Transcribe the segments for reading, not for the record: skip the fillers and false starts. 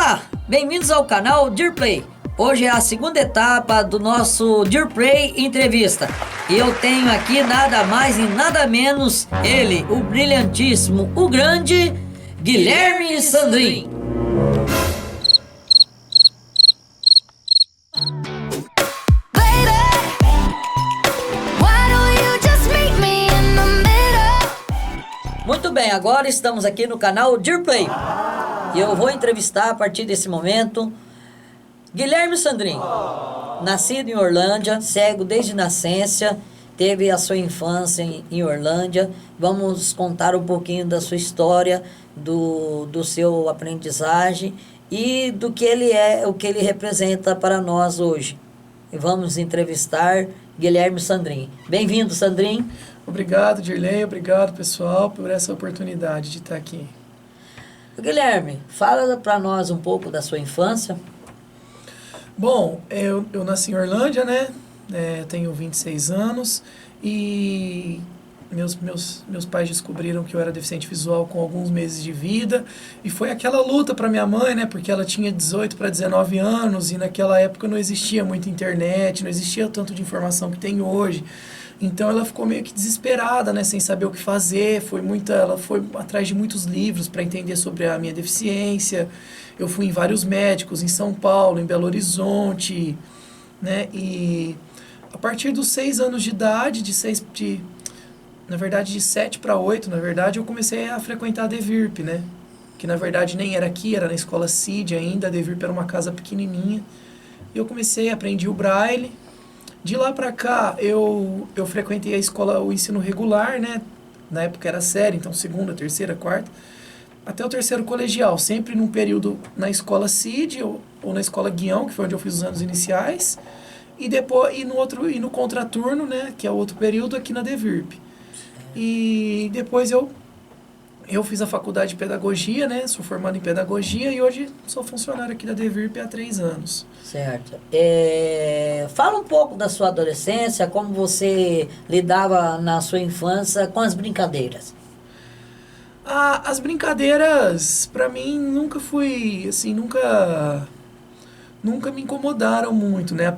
Olá, bem-vindos ao canal Dear Play. Hoje é a segunda etapa do nosso Dear Play entrevista. E eu tenho aqui nada mais e nada menos ele, o brilhantíssimo, o grande Guilherme Sandrin. Muito bem, agora estamos aqui no canal Dear Play. E eu vou entrevistar a partir desse momento Guilherme Sandrin. Nascido em Orlândia, cego desde nascença, teve a sua infância em Orlândia. Vamos contar um pouquinho da sua história, do seu aprendizagem e do que ele é, o que ele representa para nós hoje. E vamos entrevistar Guilherme Sandrin. Bem-vindo, Sandrin. Obrigado, Dirley. Obrigado, pessoal, por essa oportunidade de estar aqui. Guilherme, fala para nós um pouco da sua infância. Bom, eu nasci em Orlândia, né? Tenho 26 anos e meus pais descobriram que eu era deficiente visual com alguns meses de vida. E foi aquela luta para minha mãe, né? Porque ela tinha 18 para 19 anos e naquela época não existia muita internet, não existia tanto de informação que tem hoje. Então ela ficou meio que desesperada, né, sem saber o que fazer. Ela foi atrás de muitos livros para entender sobre a minha deficiência. Eu fui em vários médicos, em São Paulo, em Belo Horizonte, né? E a partir dos 6 anos de idade, de 7 para 8, na verdade, eu comecei a frequentar a DeVirp, né? Que na verdade nem era aqui, era na escola CID ainda. A DeVirp era uma casa pequenininha. E eu aprendi o Braille. De lá para cá, eu frequentei a escola, o ensino regular, né? Na época era série, então segunda, terceira, quarta, até o terceiro colegial, sempre num período na escola CID ou na escola Guião, que foi onde eu fiz os anos iniciais, e depois no contraturno, né? Que é o outro período aqui na DeVirp. E depois eu fiz a faculdade de pedagogia, né? Sou formado em pedagogia e hoje sou funcionário aqui da DeVirp há 3 anos. Certo. Fala um pouco da sua adolescência, como você lidava na sua infância com as brincadeiras. As brincadeiras, pra mim, nunca me incomodaram muito, né?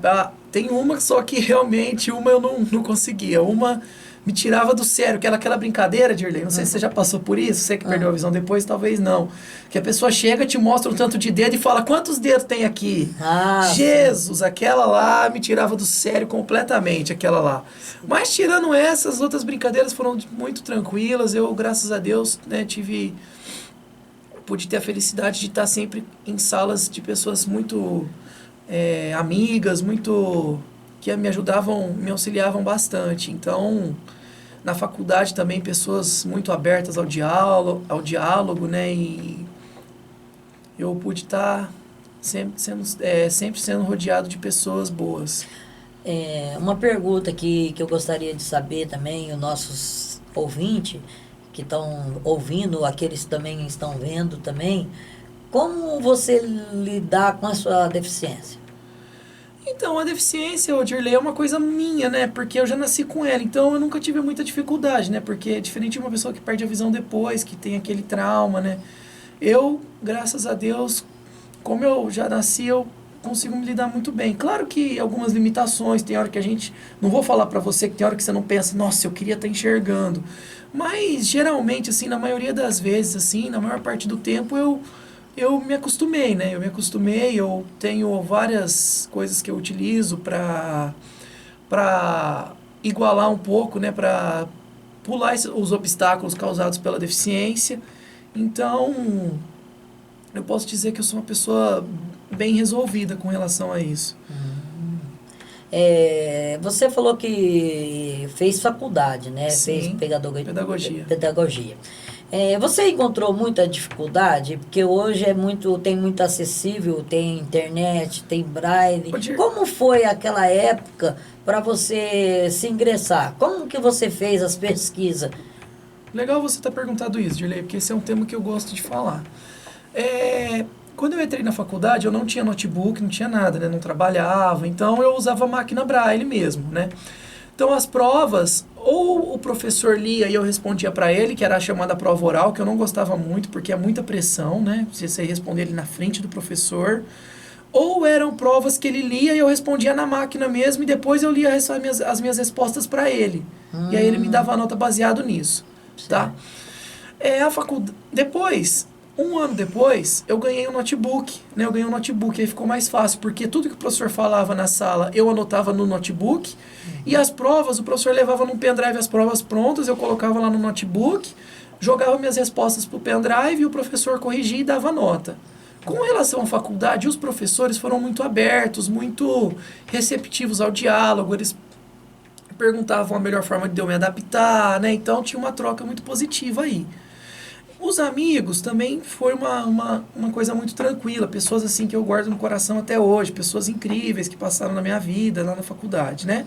Tem uma só que realmente, eu não conseguia. Uma me tirava do sério, que era aquela brincadeira, Dirley. Não sei se você já passou por isso, você que perdeu a visão depois, talvez não. Que a pessoa chega, te mostra um tanto de dedo e fala, quantos dedos tem aqui? Jesus, sim. Aquela lá me tirava do sério completamente, aquela lá. Mas tirando essas, outras brincadeiras foram muito tranquilas. Eu, graças a Deus, né, pude ter a felicidade de estar sempre em salas de pessoas muito amigas, que me ajudavam, me auxiliavam bastante. Então, na faculdade também, pessoas muito abertas ao diálogo, né? E eu pude estar sempre sendo rodeado de pessoas boas. Uma pergunta que eu gostaria de saber também, os nossos ouvintes que estão ouvindo, aqueles que também estão vendo também, como você lidar com a sua deficiência? Então, a deficiência, Dirley, é uma coisa minha, né? Porque eu já nasci com ela, então eu nunca tive muita dificuldade, né? Porque é diferente de uma pessoa que perde a visão depois, que tem aquele trauma, né? Eu, graças a Deus, como eu já nasci, eu consigo me lidar muito bem. Claro que algumas limitações, tem hora que a gente... Não vou falar pra você que tem hora que você não pensa, nossa, eu queria estar enxergando. Mas, geralmente, assim, na maioria das vezes, assim, na maior parte do tempo, eu me acostumei, né? Eu tenho várias coisas que eu utilizo para igualar um pouco, né? Para pular os obstáculos causados pela deficiência. Então, eu posso dizer que eu sou uma pessoa bem resolvida com relação a isso. Você falou que fez faculdade, né? Sim, fez pedagogia. Você encontrou muita dificuldade? Porque hoje tem muito acessível, tem internet, tem braille. Como foi aquela época para você se ingressar? Como que você fez as pesquisas? Legal você ter perguntado isso, Dirley, porque esse é um tema que eu gosto de falar. Quando eu entrei na faculdade, eu não tinha notebook, não tinha nada, né? Não trabalhava, então eu usava máquina braille mesmo, né? Então, as provas, ou o professor lia e eu respondia para ele, que era a chamada prova oral, que eu não gostava muito, porque é muita pressão, né? Você responder ele na frente do professor. Ou eram provas que ele lia e eu respondia na máquina mesmo, e depois eu lia as minhas respostas para ele. E aí ele me dava a nota baseado nisso, tá? A faculdade... Depois, um ano depois, eu ganhei um notebook, né? Eu ganhei um notebook, aí ficou mais fácil, porque tudo que o professor falava na sala, eu anotava no notebook, e as provas, o professor levava num pendrive as provas prontas, eu colocava lá no notebook, jogava minhas respostas pro pendrive, e o professor corrigia e dava nota. Com relação à faculdade, os professores foram muito abertos, muito receptivos ao diálogo, eles perguntavam a melhor forma de eu me adaptar, né? Então tinha uma troca muito positiva aí. Os amigos também foi uma coisa muito tranquila, pessoas assim que eu guardo no coração até hoje, pessoas incríveis que passaram na minha vida, lá na faculdade, né?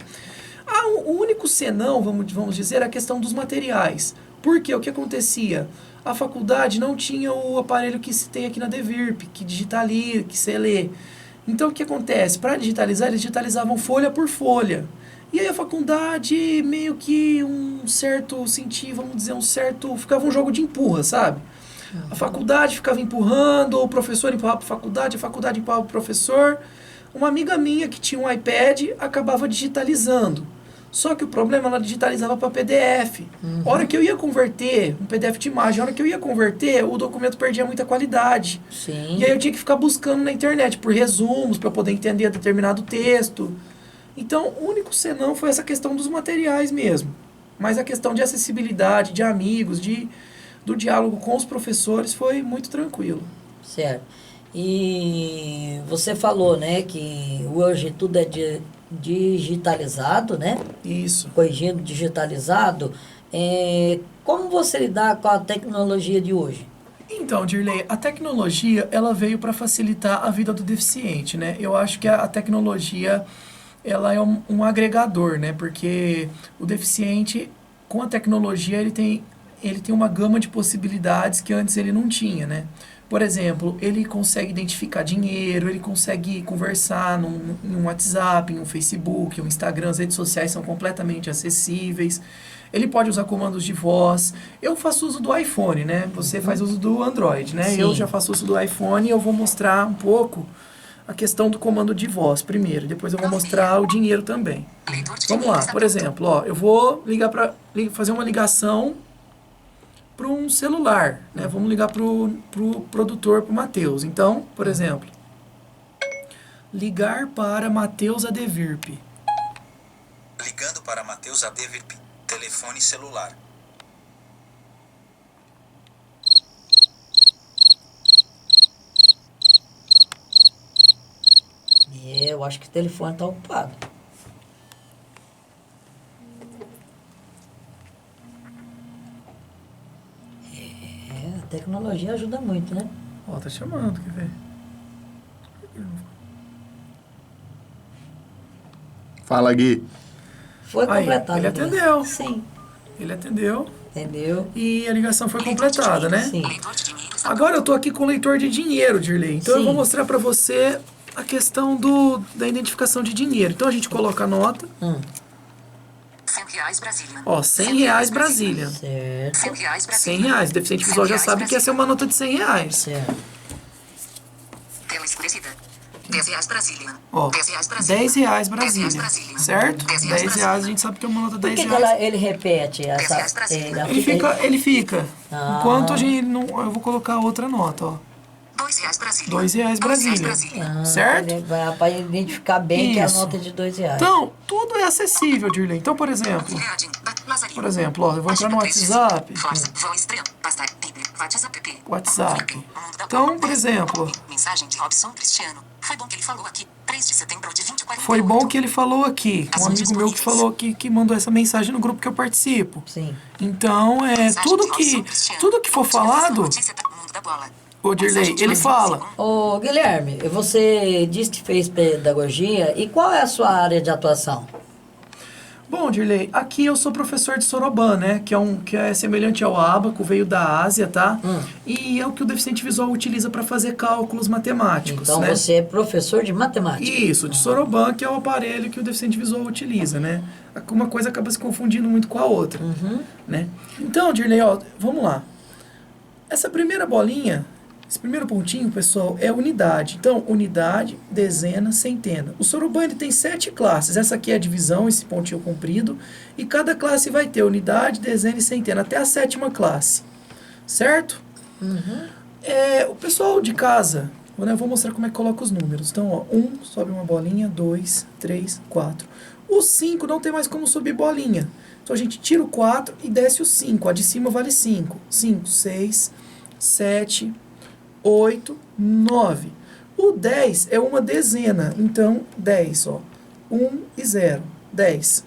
O único senão, vamos dizer, é a questão dos materiais. Por quê? O que acontecia? A faculdade não tinha o aparelho que se tem aqui na Devirp, que digitaliza, que você lê. Então, o que acontece? Para digitalizar, eles digitalizavam folha por folha. E aí a faculdade meio que ficava um jogo de empurra, sabe? A faculdade ficava empurrando, o professor empurrava para a faculdade empurrava para o professor. Uma amiga minha que tinha um iPad acabava digitalizando. Só que o problema, ela digitalizava para PDF. A hora que eu ia converter, um PDF de imagem, a hora que eu ia converter, o documento perdia muita qualidade. Sim. E aí eu tinha que ficar buscando na internet por resumos, para eu poder entender determinado texto. Então, o único senão foi essa questão dos materiais mesmo. Mas a questão de acessibilidade, de amigos, do diálogo com os professores foi muito tranquilo. Certo. E você falou, né, que hoje tudo é digitalizado, né? Isso. Corrigindo digitalizado. Como você lidar com a tecnologia de hoje? Então, Dirley, a tecnologia, ela veio para facilitar a vida do deficiente, né? Eu acho que a tecnologia, ela é um agregador, né? Porque o deficiente, com a tecnologia, ele tem uma gama de possibilidades que antes ele não tinha, né? Por exemplo, ele consegue identificar dinheiro, ele consegue conversar num WhatsApp, em um Facebook, um Instagram, as redes sociais são completamente acessíveis. Ele pode usar comandos de voz. Eu faço uso do iPhone, né? Você faz uso do Android, né? Sim. Eu já faço uso do iPhone e eu vou mostrar um pouco a questão do comando de voz primeiro. Depois eu vou mostrar o dinheiro também. Vamos lá, por exemplo, ó, eu vou fazer uma ligação para um celular, né? Vamos ligar pro produtor, pro Matheus. Então, por exemplo, ligar para Matheus Adevirp. Ligando para Matheus Adevirp. Telefone celular. Eu acho que o telefone está ocupado. A tecnologia ajuda muito, né? Ó, tá chamando, quer ver? Fala, Gui. Foi Aí, completado. ele atendeu. Sim. Ele atendeu Entendeu? e a ligação foi completada, né? Sim. Agora eu tô aqui com o leitor de dinheiro, Dirley. Então eu vou Sim. mostrar para você a questão da identificação de dinheiro. Então a gente coloca a nota. R$100 Brasília. Ó, R$100 Brasília. Certo. R$100 Brasília. R$100. O deficiente visual já sabe que essa é uma nota de R$100. Certo. Tela escurecida. R$10 Brasília. Ó, R$10 Brasília. R$10 Brasília. Brasília. Certo? R$10 R$10 a gente sabe que é uma nota de Por que R$10. ele repete essa? R$10 Brasília. Ele fica. Ah. Enquanto a gente não, eu vou colocar outra nota, ó. R$2 Brasília. R$2 Brasília. Certo? Para identificar bem que é a Isso. nota de R$2. Então, tudo é acessível, Dirley. Então, por exemplo, ó, eu vou entrar no WhatsApp. WhatsApp. Então, por exemplo, Mensagem de Robson Cristiano. Foi bom que ele falou aqui. 3 de setembro de 2048. foi bom que ele falou aqui. Um amigo meu que falou aqui, que mandou essa mensagem no grupo que eu participo. Sim. Então, tudo que for falado, ô Dirley, ele fala. Ô, Guilherme, você disse que fez pedagogia. E qual é a sua área de atuação? Bom, Dirley, aqui eu sou professor de Soroban, né? Que é semelhante ao ábaco, veio da Ásia, tá? E é o que o deficiente visual utiliza para fazer cálculos matemáticos, Então né? você é professor de matemática. Isso, de Soroban, que é o aparelho que o deficiente visual utiliza, né? Uma coisa acaba se confundindo muito com a outra, né? Então, Dirley, ó, vamos lá. Essa primeira bolinha, esse primeiro pontinho, pessoal, é unidade. Então, unidade, dezena, centena. O Soroban ele tem 7 classes. Essa aqui é a divisão, esse pontinho comprido. E cada classe vai ter unidade, dezena e centena, até a 7ª classe. Certo? O pessoal de casa, né, eu vou mostrar como é que coloca os números. Então, ó, 1, sobe uma bolinha, 2, 3, 4. O 5 não tem mais como subir bolinha. Então, a gente tira o 4 e desce o 5. A de cima vale 5. 5, 6, 7... 8, 9. O 10 é uma dezena. Então, 10, ó. 1 e 0. 10.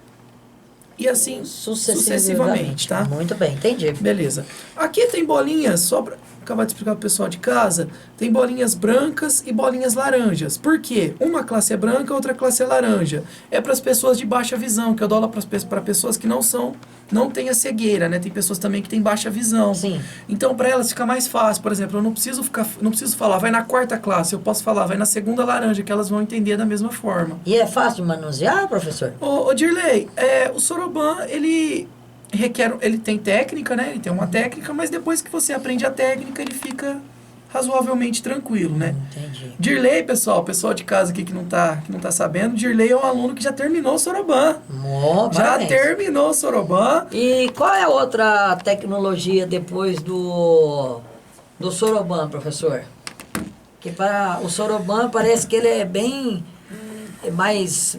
E assim sucessivamente, tá? Muito bem, entendi. Beleza. Aqui tem bolinhas, só para acabar de explicar pro pessoal de casa, tem bolinhas brancas e bolinhas laranjas. Por quê? Uma classe é branca, outra classe é laranja. É para as pessoas de baixa visão, que eu dou aula para pessoas que não têm a cegueira, né? Tem pessoas também que têm baixa visão. Sim. Então, para elas fica mais fácil. Por exemplo, eu não preciso falar, vai na 4ª classe. Eu posso falar, vai na 2ª laranja, que elas vão entender da mesma forma. E é fácil de manusear, professor? Ô Dirley, o Soroban, ele tem técnica, né? Ele tem uma técnica, mas depois que você aprende a técnica, ele fica razoavelmente tranquilo, né? Entendi. Dirley, pessoal de casa aqui que não tá sabendo, Dirley é um aluno que já terminou o Soroban. Já Parabéns. terminou o Soroban. E qual é a outra tecnologia depois do Soroban, professor? Que para o Soroban parece que ele é bem mais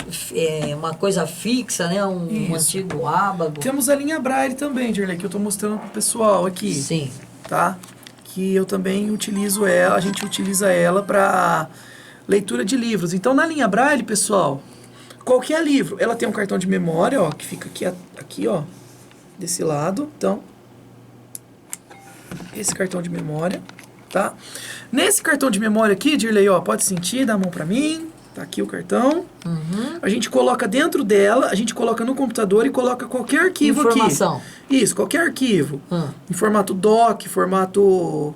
uma coisa fixa, né? Um Isso. antigo ábago. Temos a linha Braille também, Dirley, que eu tô mostrando pro pessoal aqui. Sim. Tá? Que eu também utilizo ela, a gente utiliza ela para leitura de livros. Então, na linha Braille, pessoal, qualquer livro, ela tem um cartão de memória, ó, que fica aqui, ó, desse lado. Então, esse cartão de memória, tá? Nesse cartão de memória aqui, Dirley, ó, pode sentir, dá a mão para mim. Tá aqui o cartão. A gente coloca dentro dela, a gente coloca no computador e coloca qualquer arquivo Informação. aqui. Isso, qualquer arquivo. Em formato doc, formato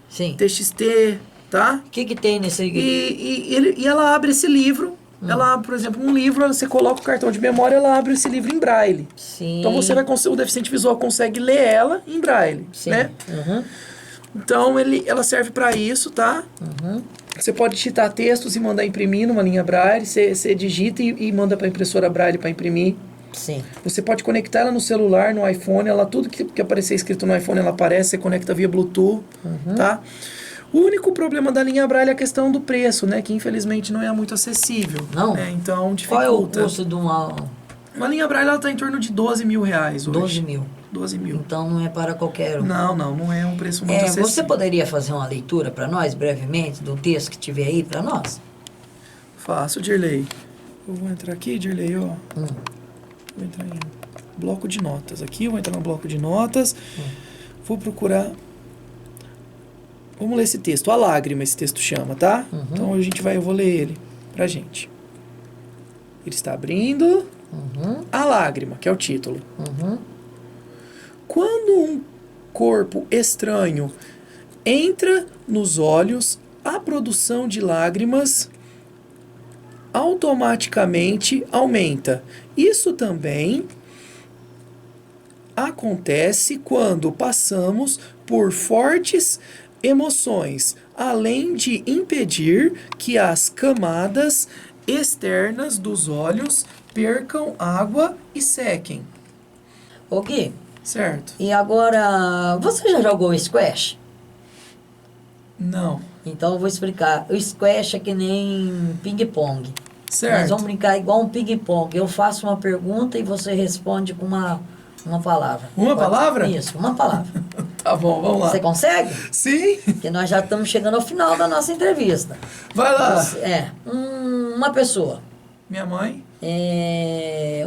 Sim. TXT, tá? O que tem nesse... E ela abre esse livro. Ela abre, por exemplo, um livro, você coloca o cartão de memória, ela abre esse livro em braille. Sim. Então o deficiente visual consegue ler ela em braille, Sim. né? Então ela serve para isso, tá? Você pode digitar textos e mandar imprimir numa linha Braille. Você digita e manda para a impressora Braille para imprimir. Sim. Você pode conectar ela no celular, no iPhone. Tudo que aparecer escrito no iPhone, ela aparece. Você conecta via Bluetooth, tá? O único problema da linha Braille é a questão do preço, né? Que infelizmente não é muito acessível. Não? Né? Então dificulta. Qual é o custo de uma... Uma linha Braille ela está em torno de R$12.000 hoje. 12 mil. 12 mil. Então não é para qualquer um. Não é um preço muito acessível. Você poderia fazer uma leitura para nós, brevemente, do texto que tiver aí para nós? Faço, Dirley. Eu vou entrar aqui, Dirley, ó. Vou entrar em bloco de notas aqui. Vou entrar no bloco de notas. Vou procurar... Vamos ler esse texto. A Lágrima, esse texto chama, tá? Então eu vou ler ele pra gente. Ele está abrindo... A Lágrima, que é o título. Quando um corpo estranho entra nos olhos, a produção de lágrimas automaticamente aumenta. Isso também acontece quando passamos por fortes emoções, além de impedir que as camadas externas dos olhos percam água e sequem. Ô Gui, Certo? e agora, você já jogou squash? Não. Então eu vou explicar. O squash é que nem ping-pong. Certo. Nós vamos brincar igual um ping-pong. Eu faço uma pergunta e você responde com uma palavra. Uma palavra? Isso, uma palavra. Tá bom, vamos lá. Você consegue? Sim. Porque nós já estamos chegando ao final da nossa entrevista. Vai lá. Uma pessoa. Minha mãe.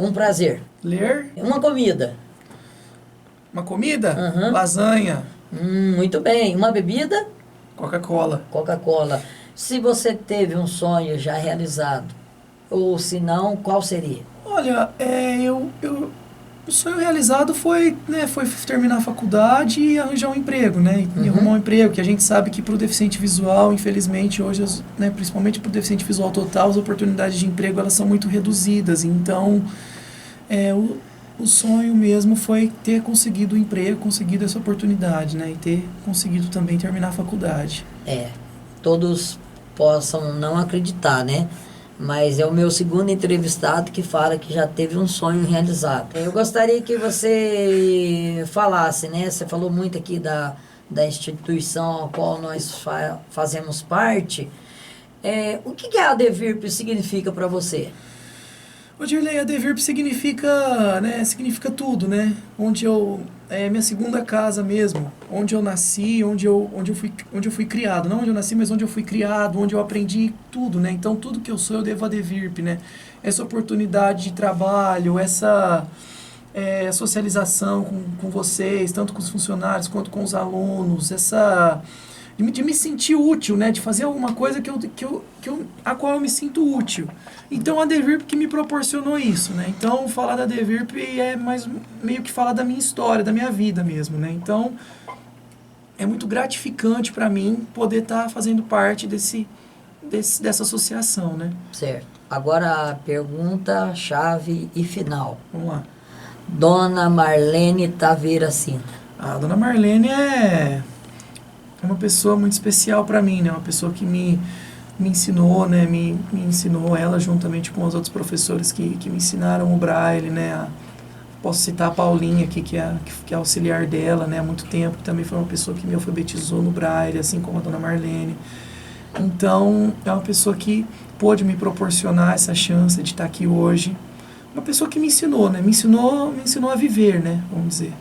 Um prazer. Ler. Uma comida. Uma comida. Uhum. Lasanha. Muito bem. Uma bebida. Coca-Cola. Coca-Cola. Se você teve um sonho já realizado, Ou se não, qual seria? Olha, o sonho realizado foi, né, foi terminar a faculdade e arranjar um emprego, né? E arrumar um emprego, que a gente sabe que para o deficiente visual, infelizmente, hoje, né, principalmente para o deficiente visual total, as oportunidades de emprego elas são muito reduzidas. Então, o sonho mesmo foi ter conseguido o emprego, conseguido essa oportunidade, né? E ter conseguido também terminar a faculdade. Todos possam não acreditar, né? Mas é o meu segundo entrevistado que fala que já teve um sonho realizado. Eu gostaria que você falasse, né? Você falou muito aqui da instituição a qual nós fazemos parte. O que a ADVIRP significa para você? Ô Dirley, a ADVIRP significa tudo, né? É minha segunda casa mesmo, onde eu nasci, onde eu fui criado. Não onde eu nasci, mas onde eu fui criado, onde eu aprendi tudo, né? Então, tudo que eu sou, eu devo à ADVIRP, né? Essa oportunidade de trabalho, essa socialização com vocês, tanto com os funcionários quanto com os alunos, de me sentir útil, né? De fazer alguma coisa a qual eu me sinto útil. Então, a ADVIRP que me proporcionou isso, né? Então, falar da ADVIRP é mais meio que falar da minha história, da minha vida mesmo, né? Então, é muito gratificante para mim poder estar fazendo parte dessa associação, né? Certo. Agora a pergunta, chave e final. Vamos lá. Dona Marlene Taveira Sintra. A Dona Marlene é uma pessoa muito especial para mim, né? Uma pessoa que me ensinou, né? Me ensinou ela juntamente com os outros professores que me ensinaram o Braille, né? Posso citar a Paulinha aqui, que é auxiliar dela, né? Há muito tempo, que também foi uma pessoa que me alfabetizou no Braille, assim como a Dona Marlene. Então, é uma pessoa que pôde me proporcionar essa chance de estar aqui hoje. Uma pessoa que me ensinou, né? Me ensinou a viver, né? Vamos dizer.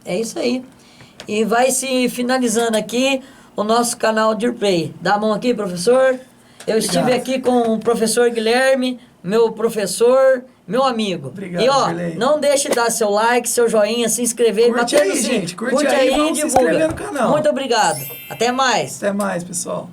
É isso aí. E vai se finalizando aqui o nosso canal DIRPlay. Dá a mão aqui, professor. Eu estive aqui com o professor Guilherme, meu professor, meu amigo. Obrigado, e ó, Dirley. não deixe de dar seu like, seu joinha, se inscrever. Curte bater no aí, sininho. gente. Curte aí e vamos se divulga. inscrever no canal. Muito obrigado. Até mais. Até mais, pessoal.